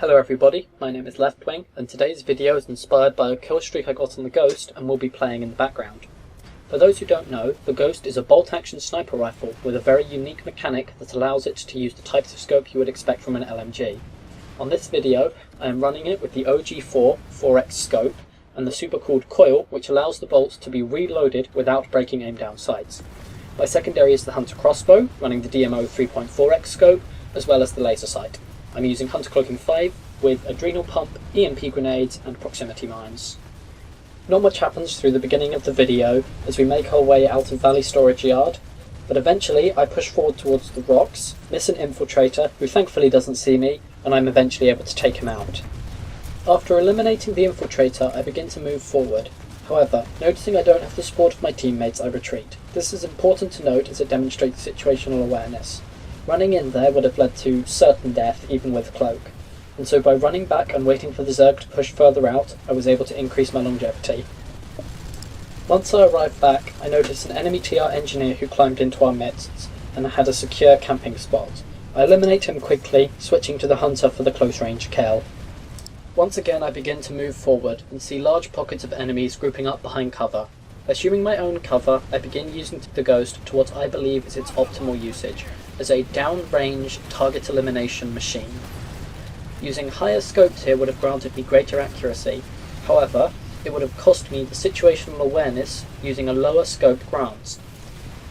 Hello everybody, my name is Leftwing, and today's video is inspired by a killstreak I got on the Ghost and will be playing in the background. For those who don't know, the Ghost is a bolt-action sniper rifle with a very unique mechanic that allows it to use the types of scope you would expect from an LMG. On this video, I am running it with the OG4 4x scope and the super-cooled coil, which allows the bolts to be reloaded without breaking aim down sights. My secondary is the Hunter crossbow, running the DMO 3.4x scope, as well as the laser sight. I'm using Hunter Cloaking 5 with Adrenal Pump, EMP grenades and proximity mines. Not much happens through the beginning of the video as we make our way out of Valley Storage Yard, but eventually I push forward towards the rocks, miss an infiltrator who thankfully doesn't see me, and I'm eventually able to take him out. After eliminating the infiltrator, I begin to move forward. However, noticing I don't have the support of my teammates, I retreat. This is important to note as it demonstrates situational awareness. Running in there would have led to certain death even with cloak, and so by running back and waiting for the Zerg to push further out, I was able to increase my longevity. Once I arrived back, I noticed an enemy TR engineer who climbed into our midst and had a secure camping spot. I eliminate him quickly, switching to the Hunter for the close range kill. Once again I begin to move forward and see large pockets of enemies grouping up behind cover. Assuming my own cover, I begin using the Ghost to what I believe is its optimal usage, as a downrange target elimination machine. Using higher scopes here would have granted me greater accuracy, however, it would have cost me the situational awareness using a lower scope grants.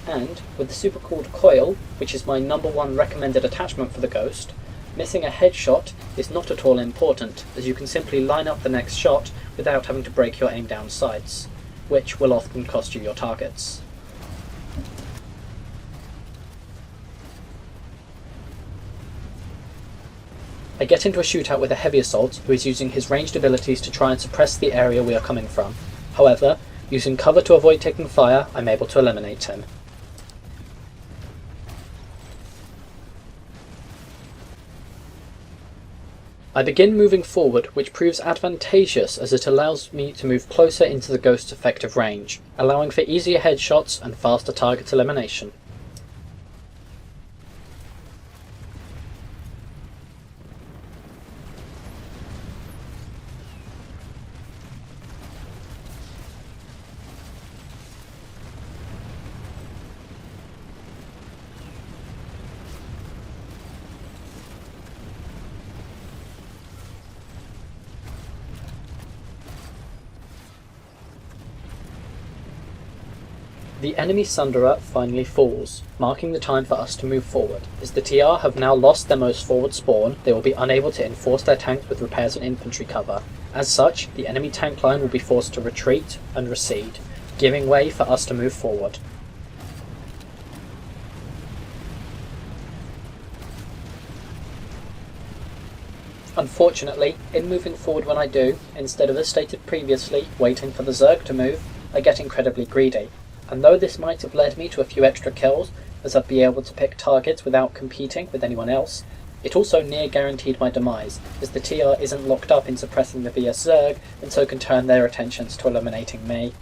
And, with the super cooled coil, which is my #1 recommended attachment for the Ghost, missing a headshot is not at all important, as you can simply line up the next shot without having to break your aim down sights, which will often cost you your targets. I get into a shootout with a heavy assault who is using his ranged abilities to try and suppress the area we are coming from. However, using cover to avoid taking fire, I'm able to eliminate him. I begin moving forward, which proves advantageous as it allows me to move closer into the Ghost's effective range, allowing for easier headshots and faster target elimination. The enemy Sunderer finally falls, marking the time for us to move forward. As the TR have now lost their most forward spawn, they will be unable to enforce their tanks with repairs and infantry cover. As such, the enemy tank line will be forced to retreat and recede, giving way for us to move forward. Unfortunately, in moving forward when I do, instead of as stated previously, waiting for the Zerg to move, I get incredibly greedy. And though this might have led me to a few extra kills, as I'd be able to pick targets without competing with anyone else, it also near guaranteed my demise, as the TR isn't locked up in suppressing the VS Zerg, and so can turn their attentions to eliminating me.